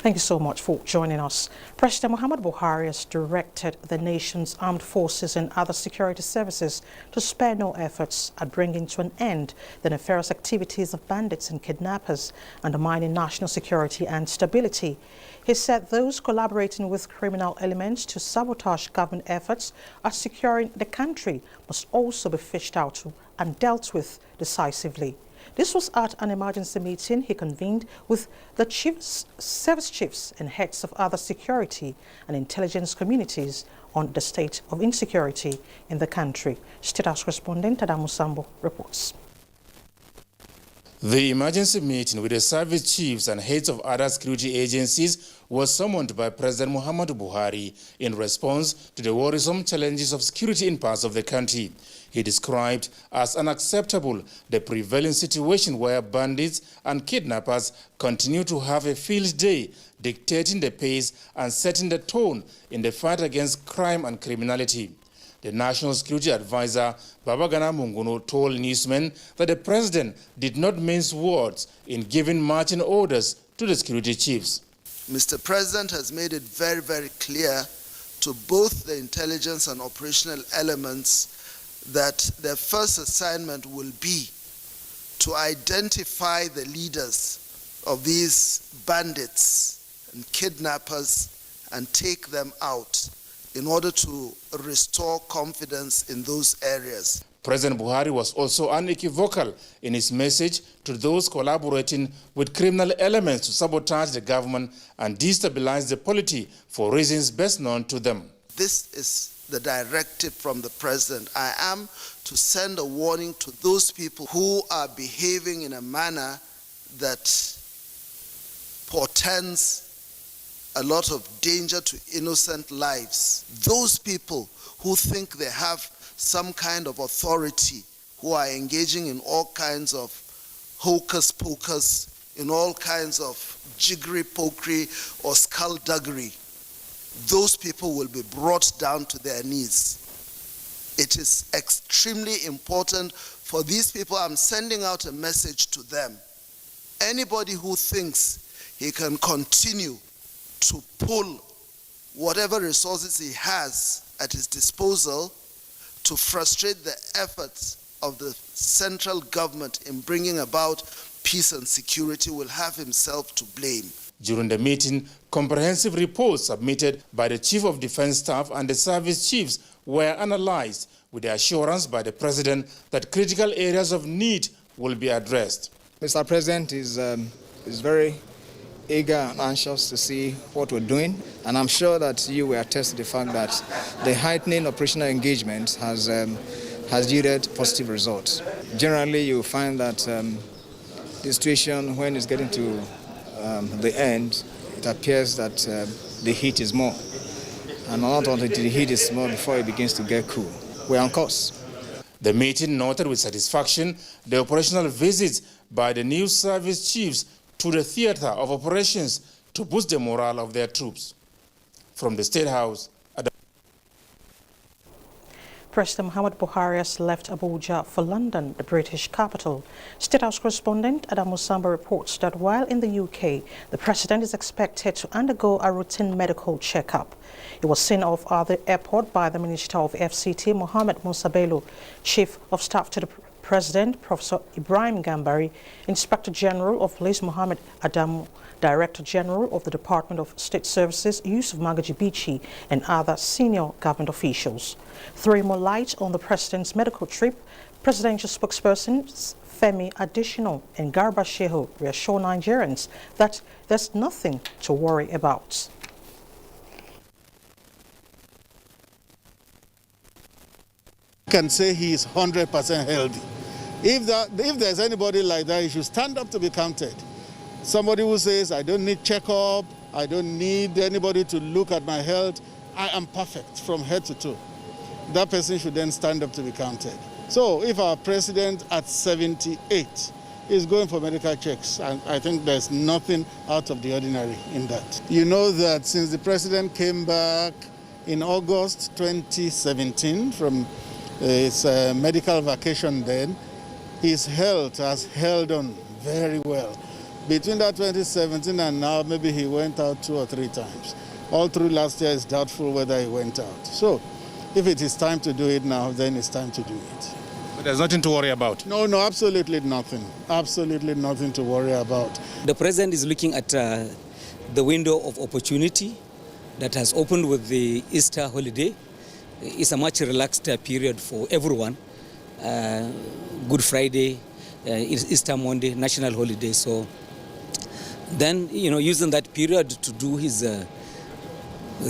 Thank you so much for joining us. President Muhammadu Buhari has directed the nation's armed forces and other security services to spare no efforts at bringing to an end the nefarious activities of bandits and kidnappers, undermining national security and stability. He said those collaborating with criminal elements to sabotage government efforts at securing the country must also be fished out and dealt with decisively. This was at an emergency meeting he convened with the service chiefs and heads of other security and intelligence communities on the state of insecurity in the country. State House correspondent Adamu Sambo reports. The emergency meeting with the service chiefs and heads of other security agencies was summoned by President Muhammadu Buhari in response to the worrisome challenges of security in parts of the country. He described as unacceptable the prevailing situation where bandits and kidnappers continue to have a field day, dictating the pace and setting the tone in the fight against crime and criminality. The National Security Advisor, Babagana Munguno, told newsmen that the president did not mince words in giving marching orders to the security chiefs. Mr. President has made it very, very clear to both the intelligence and operational elements that their first assignment will be to identify the leaders of these bandits and kidnappers and take them out in order to restore confidence in those areas. President Buhari was also unequivocal in his message to those collaborating with criminal elements to sabotage the government and destabilize the polity for reasons best known to them. This is the directive from the president. I am to send a warning to those people who are behaving in a manner that portends a lot of danger to innocent lives. Those people who think they have some kind of authority, who are engaging in all kinds of hocus pocus, in all kinds of jiggery-pokery or skullduggery, those people will be brought down to their knees. It is extremely important for these people. I'm sending out a message to them. Anybody who thinks he can continue to pull whatever resources he has at his disposal to frustrate the efforts of the central government in bringing about peace and security will have himself to blame. During the meeting, comprehensive reports submitted by the Chief of Defense Staff and the service chiefs were analyzed with the assurance by the President that critical areas of need will be addressed. Mr. President is very eager and anxious to see what we're doing, and I'm sure that you will attest to the fact that the heightening operational engagement has yielded positive results. Generally, you find that the situation, when it's getting to the end, it appears that the heat is more, and not only the heat is more before it begins to get cool. We're on course. The meeting noted with satisfaction the operational visits by the new service chiefs to the theater of operations to boost the morale of their troops. From the State House, President Muhammadu Buhari has left Abuja for London, the British capital. State House correspondent Adamu Samba reports that while in the UK, the president is expected to undergo a routine medical checkup. He was seen off at the airport by the Minister of FCT, Mohammed Musa Bello, Chief of Staff to the President, Professor Ibrahim Gambari, Inspector General of Police Mohammed Adamu, Director General of the Department of State Services Yusuf Magaji Bichi, and other senior government officials. Throwing more light on the President's medical trip, presidential spokespersons Femi Adesina and Garba Shehu reassure Nigerians that there's nothing to worry about. Can say he is 100% healthy. If there's anybody like that, he should stand up to be counted. Somebody who says, I don't need checkup, I don't need anybody to look at my health, I am perfect from head to toe. That person should then stand up to be counted. So if our president at 78 is going for medical checks, I think there's nothing out of the ordinary in that. You know that since the president came back in August 2017 from his medical vacation then, his health has held on very well. Between that 2017 and now, maybe he went out 2 or 3 times. All through last year, it's doubtful whether he went out. So if it is time to do it now, then it's time to do it. But there's nothing to worry about. No, absolutely nothing. Absolutely nothing to worry about. The president is looking at the window of opportunity that has opened with the Easter holiday. It's a much relaxed period for everyone. Good Friday, Easter Monday, national holiday. So then, using that period to do his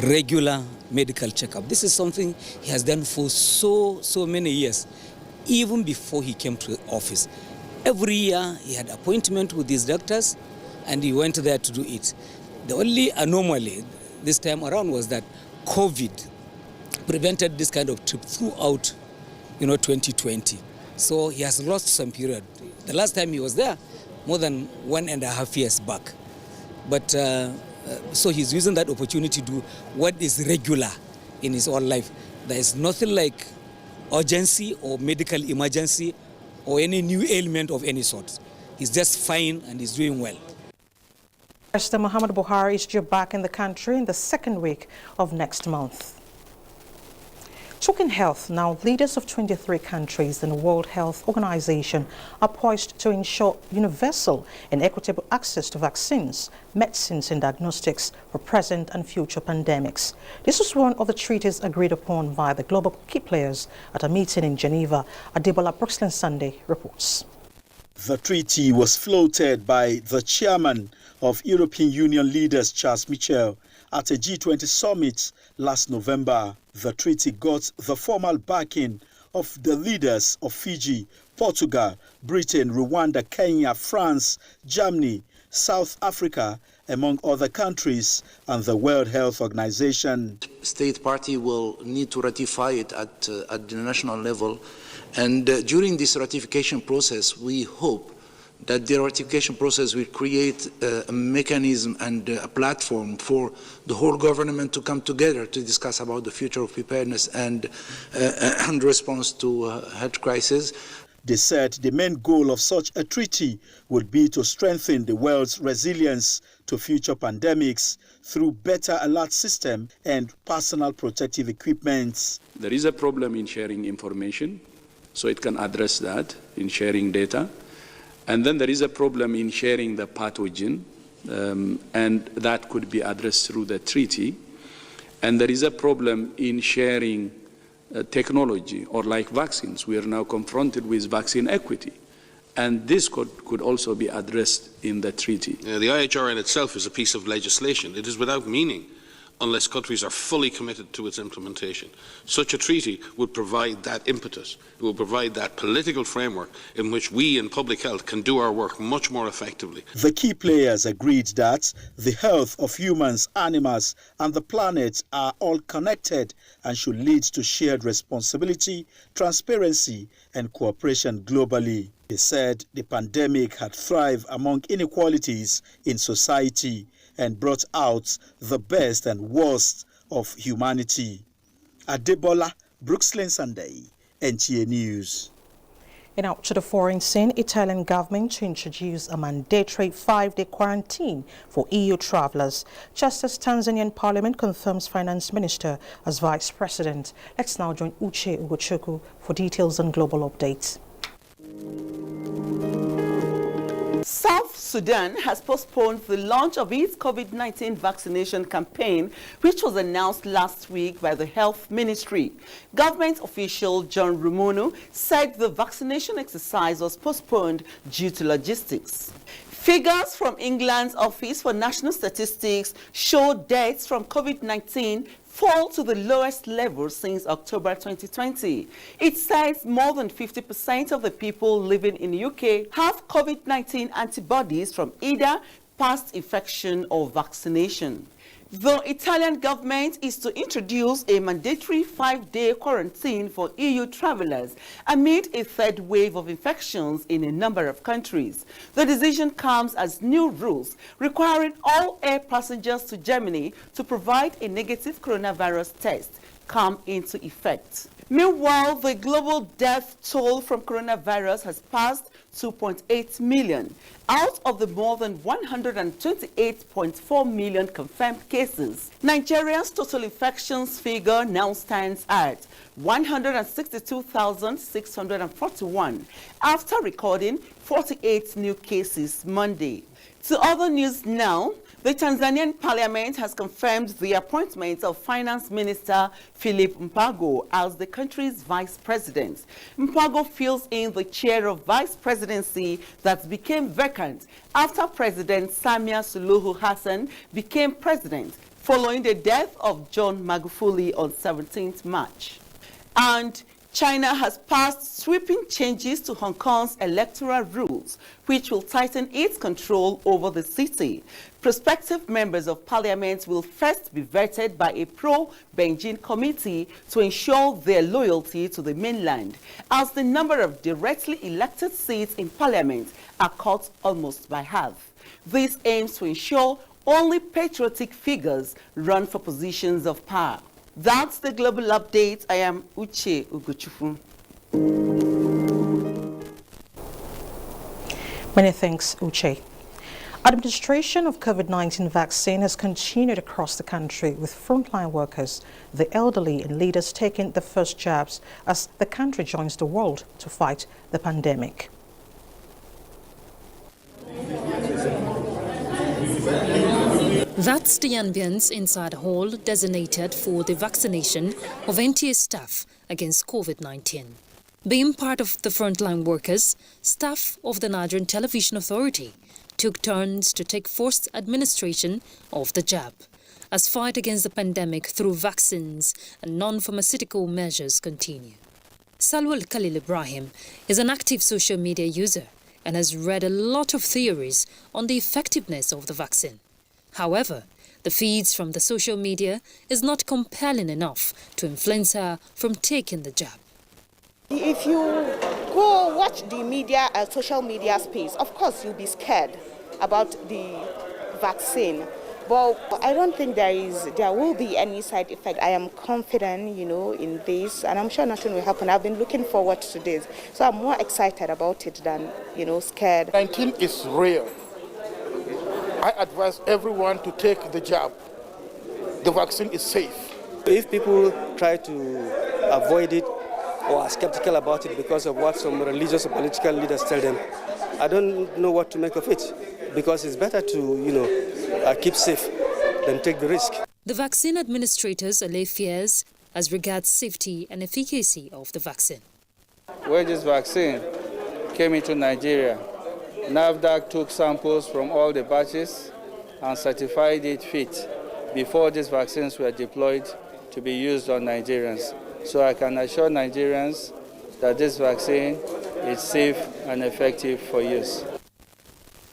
regular medical checkup. This is something he has done for so many years, even before he came to office. Every year he had appointment with his doctors and he went there to do it. The only anomaly this time around was that COVID prevented this kind of trip throughout 2020. So he has lost some period. The last time he was there, more than 1.5 years back. But so he's using that opportunity to do what is regular in his own life. There is nothing like urgency or medical emergency or any new ailment of any sort. He's just fine and he's doing well. President Muhammadu Buhari is due back in the country in the second week of next month. Talking health now, leaders of 23 countries in the World Health Organization are poised to ensure universal and equitable access to vaccines, medicines and diagnostics for present and future pandemics. This was one of the treaties agreed upon by the global key players at a meeting in Geneva. Adebola Brooksland-Sunday reports. The treaty was floated by the chairman of European Union leaders, Charles Michel, at a G20 summit last November. The treaty got the formal backing of the leaders of Fiji, Portugal, Britain, Rwanda, Kenya, France, Germany, South Africa, among other countries, and the World Health Organization. State party will need to ratify it at the national level. And during this ratification process, we hope that the ratification process will create a mechanism and a platform for the whole government to come together to discuss about the future of preparedness and response to health crisis. They said the main goal of such a treaty would be to strengthen the world's resilience to future pandemics through better alert system and personal protective equipment. There is a problem in sharing information, so it can address that in sharing data. And then there is a problem in sharing the pathogen, and that could be addressed through the treaty. And there is a problem in sharing technology, or like vaccines. We are now confronted with vaccine equity. And this could also be addressed in the treaty. The IHR in itself is a piece of legislation. It is without meaning unless countries are fully committed to its implementation. Such a treaty would provide that impetus. It will provide that political framework in which we in public health can do our work much more effectively. The key players agreed that the health of humans, animals, and the planet are all connected and should lead to shared responsibility, transparency, and cooperation globally. They said the pandemic had thrived among inequalities in society and brought out the best and worst of humanity. Adebola Brooksland-Sunday, NTA News. And out to the foreign scene, Italian government to introduce a mandatory 5-day quarantine for EU travelers, just as Tanzanian Parliament confirms Finance Minister as Vice President. Let's now join Uche Ugochukwu for details on global updates. South Sudan has postponed the launch of its COVID-19 vaccination campaign, which was announced last week by the Health Ministry. Government official John Rumunu said the vaccination exercise was postponed due to logistics. Figures from England's Office for National Statistics show deaths from COVID-19 fall to the lowest level since October 2020. It says more than 50% of the people living in the UK have COVID-19 antibodies from either past infection or vaccination. The Italian government is to introduce a mandatory 5-day quarantine for EU travelers amid a third wave of infections in a number of countries. The decision comes as new rules requiring all air passengers to Germany to provide a negative coronavirus test come into effect. Meanwhile, the global death toll from coronavirus has passed 2.8 million out of the more than 128.4 million confirmed cases. Nigeria's total infections figure now stands at 162,641 after recording 48 new cases Monday. To other news now. The Tanzanian parliament has confirmed the appointment of Finance Minister Philip Mpango as the country's vice president. Mpango fills in the chair of vice presidency that became vacant after President Samia Suluhu Hassan became president following the death of John Magufuli on 17th March. And China has passed sweeping changes to Hong Kong's electoral rules, which will tighten its control over the city. Prospective members of parliament will first be vetted by a pro-Beijing committee to ensure their loyalty to the mainland, as the number of directly elected seats in parliament are cut almost by half. This aims to ensure only patriotic figures run for positions of power. That's the global update. I am Uche Ugochukwu. Many thanks, Uche. Administration of COVID-19 vaccine has continued across the country, with frontline workers, the elderly and leaders taking the first jabs as the country joins the world to fight the pandemic. That's the ambience inside a hall designated for the vaccination of NTA staff against COVID-19. Being part of the frontline workers, staff of the Nigerian Television Authority took turns to take forced administration of the jab as fight against the pandemic through vaccines and non-pharmaceutical measures continue. Salwal Khalil Ibrahim is an active social media user and has read a lot of theories on the effectiveness of the vaccine. However, the feeds from the social media is not compelling enough to influence her from taking the jab. If you go watch the media, social media space, of course you'll be scared about the vaccine. But I don't think there will be any side effect. I am confident, in this, and I'm sure nothing will happen. I've been looking forward to this. So I'm more excited about it than, scared. 19 is real. I advise everyone to take the jab. The vaccine is safe. If people try to avoid it or are skeptical about it because of what some religious or political leaders tell them, I don't know what to make of it, because it's better to, keep safe than take the risk. The vaccine administrators allay fears as regards safety and efficacy of the vaccine. When this vaccine came into Nigeria, NAFDAC took samples from all the batches and certified it fit before these vaccines were deployed to be used on Nigerians. So I can assure Nigerians that this vaccine is safe and effective for use.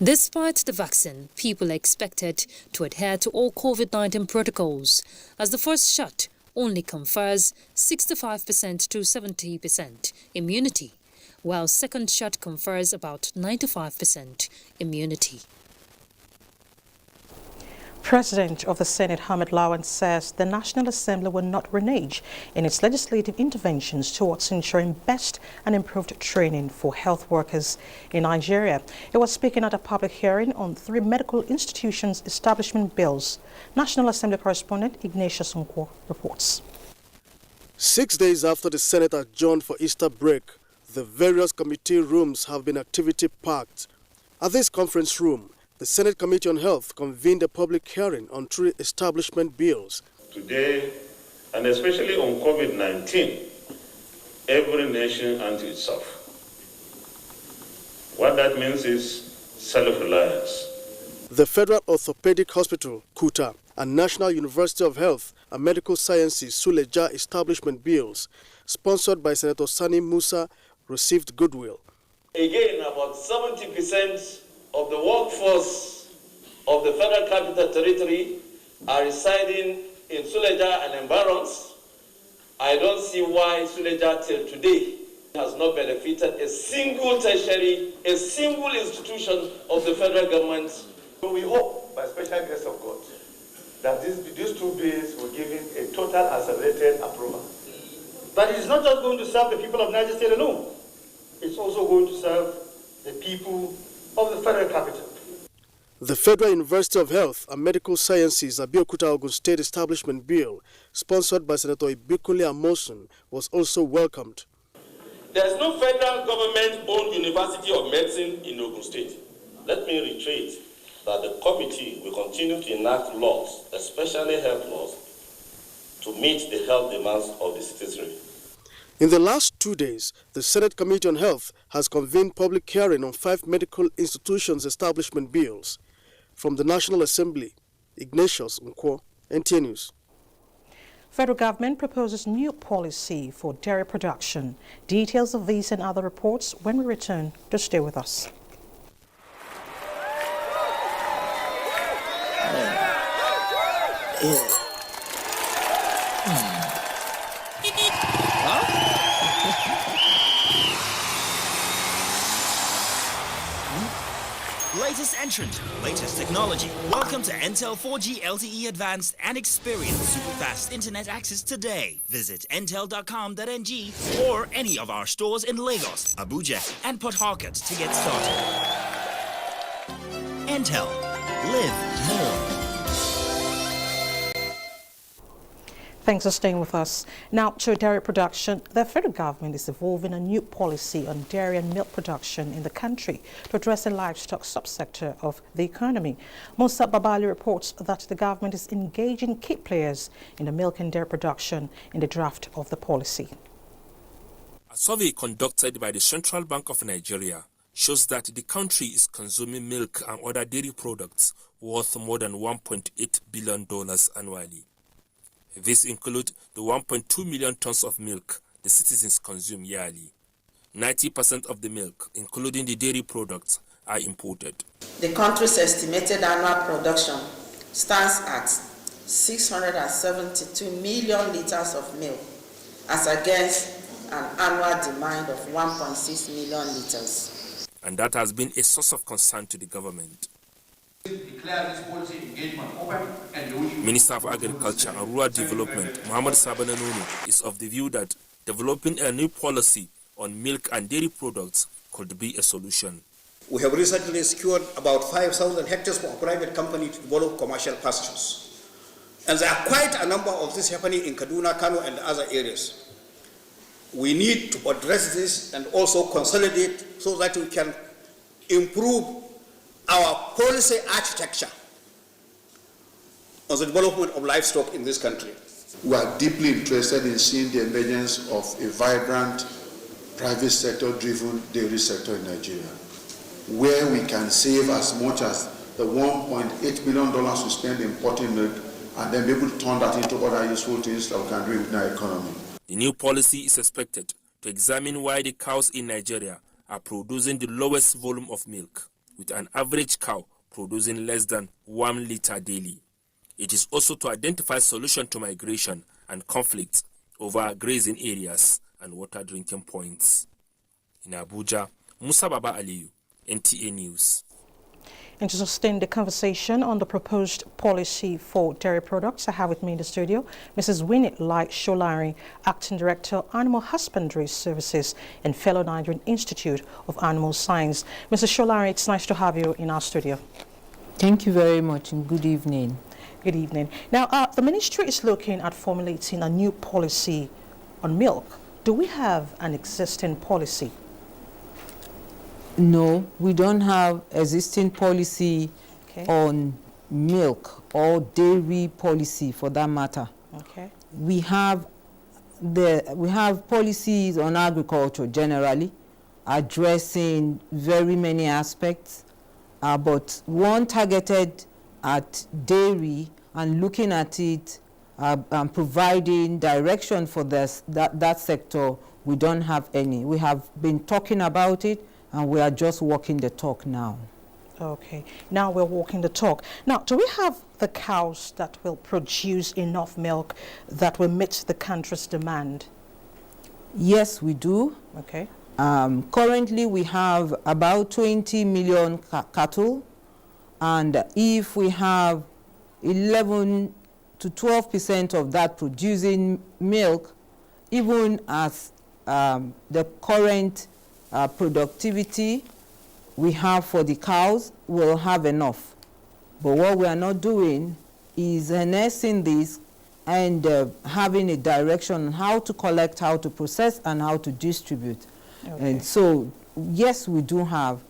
Despite the vaccine, people are expected to adhere to all COVID-19 protocols, as the first shot only confers 65% to 70% immunity, while second shot confers about 95% immunity. President of the Senate, Hamid Lawan, says the National Assembly will not renege in its legislative interventions towards ensuring best and improved training for health workers in Nigeria. He was speaking at a public hearing on 3 medical institutions establishment bills. National Assembly correspondent Ignatius Nkwo reports. 6 days after the Senate adjourned for Easter break, the various committee rooms have been activity-packed. At this conference room, the Senate Committee on Health convened a public hearing on 3 establishment bills. Today, and especially on COVID-19, every nation unto itself. What that means is self-reliance. The Federal Orthopedic Hospital, Kuta, and National University of Health and Medical Sciences, Suleja establishment bills, sponsored by Senator Sani Musa, received goodwill. Again, about 70% of the workforce of the Federal Capital Territory are residing in Suleja and environs. I don't see why Suleja till today has not benefited a single tertiary, a single institution of the federal government. So we hope, by special grace of God, that these 2 bills will give it a total accelerated approval. But it is not just going to serve the people of Niger State alone. It's also going to serve the people of the federal capital. The Federal University of Health and Medical Sciences Abeokuta Ogun State Establishment Bill, sponsored by Senator Ibikunle Amosun, was also welcomed. There is no federal government-owned University of Medicine in Ogun State. Let me reiterate that the committee will continue to enact laws, especially health laws, to meet the health demands of the citizenry. In the last 2 days, the Senate Committee on Health has convened public hearing on 5 medical institutions establishment bills. From the National Assembly, Ignatius Nkwo, NTA News. Federal government proposes new policy for dairy production. Details of these and other reports when we return. To stay with us. Latest entrant, latest technology. Welcome to Intel 4G LTE Advanced and experience super fast internet access today. Visit intel.com.ng or any of our stores in Lagos, Abuja, and Port Harcourt to get started. Intel. Live more. Thanks for staying with us. Now to dairy production. The federal government is evolving a new policy on dairy and milk production in the country to address the livestock subsector of the economy. Musa Babali reports that the government is engaging key players in the milk and dairy production in the draft of the policy. A survey conducted by the Central Bank of Nigeria shows that the country is consuming milk and other dairy products worth more than $1.8 billion annually. This includes the 1.2 million tons of milk the citizens consume yearly. 90% of the milk, including the dairy products, are imported. The country's estimated annual production stands at 672 million liters of milk, as against an annual demand of 1.6 million liters. And that has been a source of concern to the government. Minister of Agriculture and Rural Development, Muhammad Sabananunu, is of the view that developing a new policy on milk and dairy products could be a solution. We have recently secured about 5,000 hectares for a private company to develop commercial pastures. And there are quite a number of this happening in Kaduna, Kano, and other areas. We need to address this and also consolidate so that we can improve our policy architecture on the development of livestock in this country. We are deeply interested in seeing the emergence of a vibrant private sector-driven dairy sector in Nigeria, where we can save as much as the $1.8 billion we spend importing milk and then be able to turn that into other useful things that we can do in our economy. The new policy is expected to examine why the cows in Nigeria are producing the lowest volume of milk, with an average cow producing less than 1 liter daily. It is also to identify solutions to migration and conflicts over grazing areas and water drinking points. In Abuja, Musa Baba Aliyu, NTA News. And to sustain the conversation on the proposed policy for dairy products, I have with me in the studio Mrs. Winnie Lai Sholari, Acting Director, Animal Husbandry Services and fellow Nigerian Institute of Animal Science. Mrs. Sholari, it's nice to have you in our studio. Thank you very much and good evening. Good evening. Now, the ministry is looking at formulating a new policy on milk. Do we have an existing policy? No, we don't have existing policy on milk or dairy policy for that matter. Okay. We have policies on agriculture generally, addressing very many aspects, but one targeted at dairy and looking at it and providing direction for that sector, we don't have any. We have been talking about it, and we are just walking the talk now. Okay, now we're walking the talk. Now, do we have the cows that will produce enough milk that will meet the country's demand? Yes, we do. Okay. Currently, we have about 20 million cattle, and if we have 11 to 12% of that producing milk, even as the current productivity we have for the cows, we'll have enough. But what we are not doing is harnessing this and having a direction on how to collect, how to process, and how to distribute. Okay. And so, yes, we do have,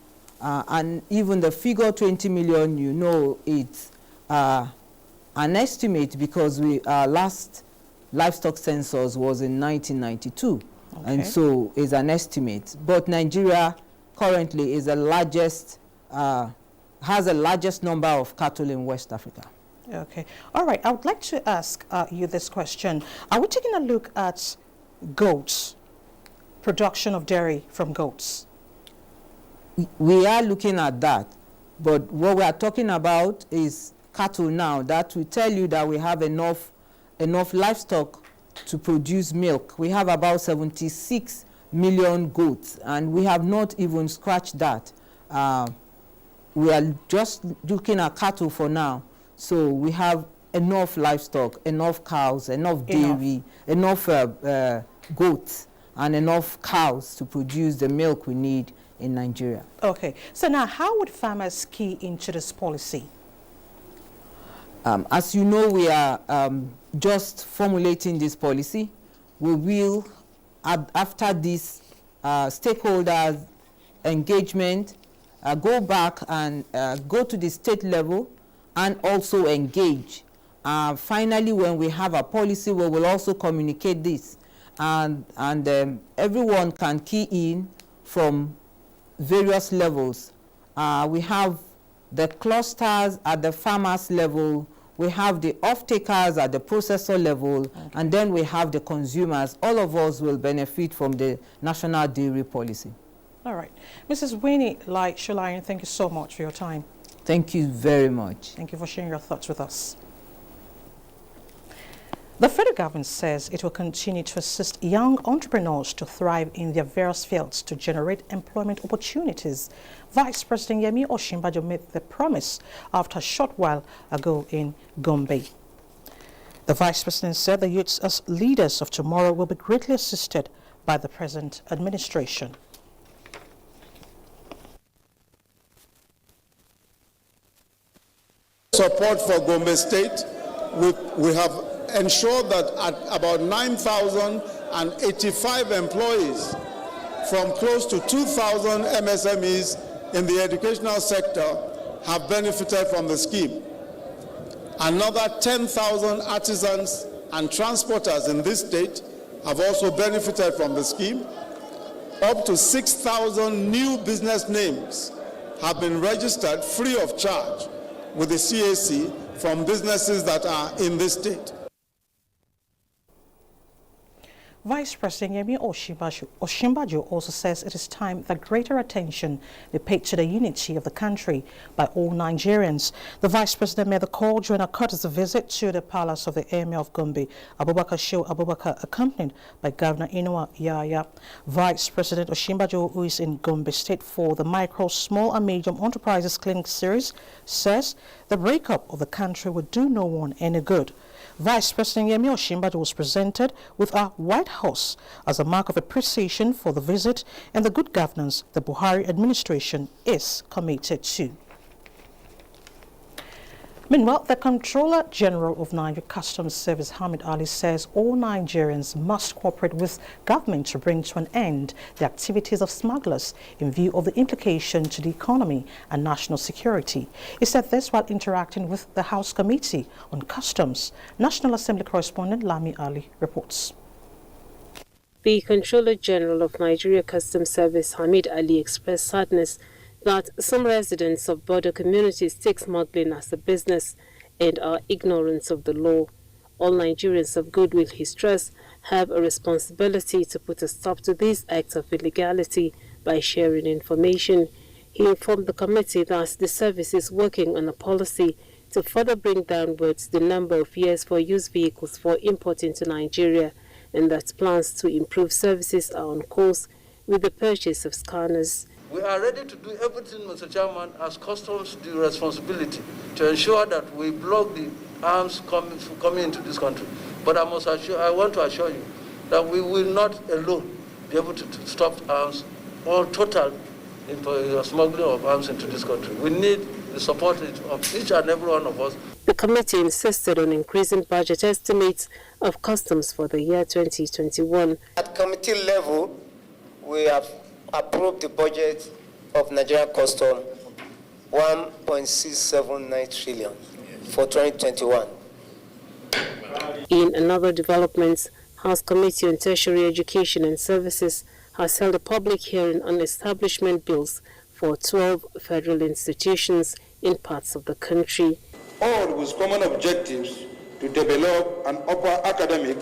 and even the figure 20 million, you know, it's an estimate because our last livestock census was in 1992. Okay. And so it's an estimate. But Nigeria currently is the largest, has the largest number of cattle in West Africa. Okay. All right. I would like to ask you this question. Are we taking a look at goats, production of dairy from goats? We are looking at that. But what we are talking about is cattle now. That will tell you that we have enough livestock to produce milk. We have about 76 million goats, and we have not even scratched that. We are just looking at cattle for now. So we have enough livestock, enough cows, enough dairy, enough goats, and enough cows to produce the milk we need in Nigeria. Okay. So now, how would farmers key into this policy? As you know, we are just formulating this policy. We will, after this stakeholders engagement, go back and go to the state level and also engage. Finally, when we have a policy, we will also communicate this. And everyone can key in from various levels. We have the clusters at the farmers level, we have the off-takers at the processor level, and then we have the consumers. All of us will benefit from the national dairy policy. All right. Mrs. Winnie Shulayan, thank you so much for your time. Thank you very much. Thank you for sharing your thoughts with us. The federal government says it will continue to assist young entrepreneurs to thrive in their various fields to generate employment opportunities. Vice President Yemi Osinbajo made the promise after a short while ago in Gombe. The Vice President said the youths as leaders of tomorrow will be greatly assisted by the present administration. Support for Gombe State, we have ensured that at about 9,085 employees from close to 2,000 MSMEs in the educational sector have benefited from the scheme. Another 10,000 artisans and transporters in this state have also benefited from the scheme. Up to 6,000 new business names have been registered free of charge with the CAC from businesses that are in this state. Vice President Yemi Osinbajo also says it is time that greater attention be paid to the unity of the country by all Nigerians. The Vice President made the call during a courtesy visit to the palace of the Emir of Gombe, Abubakar Shehu Abubakar, accompanied by Governor Inuwa Yaya. Vice President Osinbajo, who is in Gombe State for the Micro, Small and Medium Enterprises Clinic Series, says the breakup of the country would do no one any good. Vice President Yemi Osinbajo was presented with a white horse as a mark of appreciation for the visit and the good governance the Buhari administration is committed to. Meanwhile, the Comptroller General of Nigeria Customs Service, Hamid Ali, says all Nigerians must cooperate with government to bring to an end the activities of smugglers in view of the implication to the economy and national security. He said this while interacting with the House Committee on Customs. National Assembly correspondent Lami Ali reports. The Comptroller General of Nigeria Customs Service, Hamid Ali, expressed sadness that some residents of border communities take smuggling as a business and are ignorant of the law. All Nigerians of goodwill, he stressed, have a responsibility to put a stop to these acts of illegality by sharing information. He informed the committee that the service is working on a policy to further bring downwards the number of years for used vehicles for import into Nigeria, and that plans to improve services are on course with the purchase of scanners. We are ready to do everything, Mr. Chairman, as customs do responsibility to ensure that we block the arms coming into this country. But I want to assure you that we will not alone be able to stop arms or total smuggling of arms into this country. We need the support of each and every one of us. The committee insisted on increasing budget estimates of customs for the year 2021. At committee level, we have approved the budget of Nigerian Custom 1.679 trillion for 2021. In another development, House Committee on Tertiary Education and Services has held a public hearing on establishment bills for 12 federal institutions in parts of the country. All with common objectives to develop an upper academic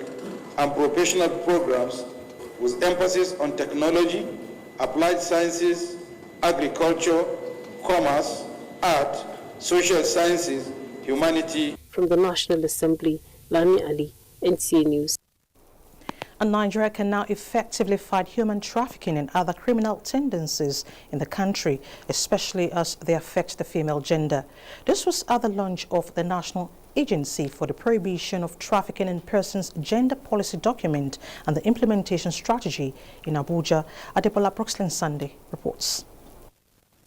and professional programs with emphasis on technology, applied sciences, agriculture, commerce, art, social sciences, humanity. From the National Assembly, Lami Ali, NTA News. And Nigeria can now effectively fight human trafficking and other criminal tendencies in the country, especially as they affect the female gender. This was at the launch of the National Agency for the Prohibition of Trafficking in Persons Gender Policy Document and the Implementation Strategy in Abuja. Adebola Brooksland Sunday reports.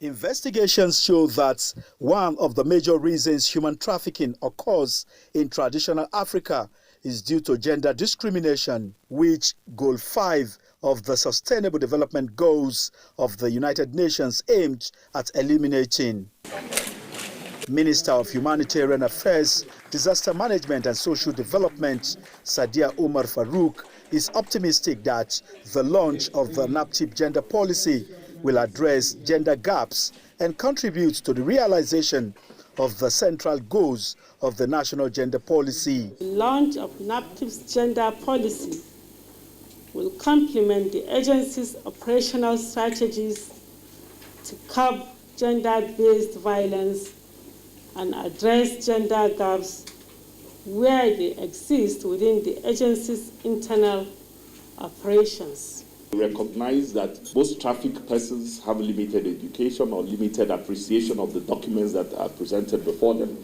Investigations show that one of the major reasons human trafficking occurs in traditional Africa is due to gender discrimination, which Goal 5 of the Sustainable Development Goals of the United Nations aimed at eliminating. Minister of Humanitarian Affairs, Disaster Management and Social Development, Sadia Umar Farouk, is optimistic that the launch of the NAPTIP gender policy will address gender gaps and contribute to the realization of the central goals of the national gender policy. The launch of NAPTIP's gender policy will complement the agency's operational strategies to curb gender-based violence and address gender gaps where they exist within the agency's internal operations. We recognize that most trafficked persons have limited education or limited appreciation of the documents that are presented before them.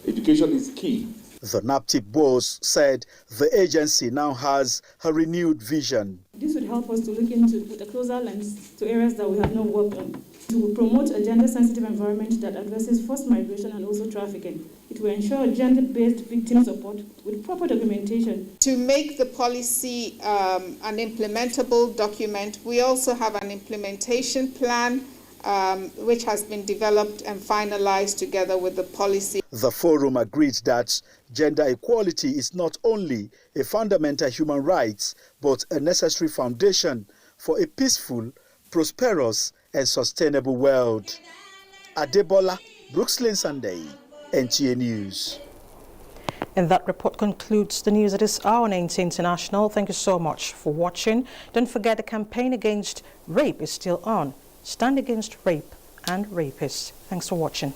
Education is key. The NAPTIP boss said the agency now has a renewed vision. This would help us to look into with a closer lens to areas that we have not worked on, to promote a gender-sensitive environment that addresses forced migration and also trafficking. It will ensure gender-based victim support with proper documentation. To make the policy an implementable document, we also have an implementation plan which has been developed and finalized together with the policy. The forum agreed that gender equality is not only a fundamental human right, but a necessary foundation for a peaceful, prosperous, and sustainable world. Adebola Brooksland Sunday, NTA News. And that report concludes the news at this hour on NTA International. Thank you so much for watching. Don't forget the campaign against rape is still on. Stand against rape and rapists. Thanks for watching.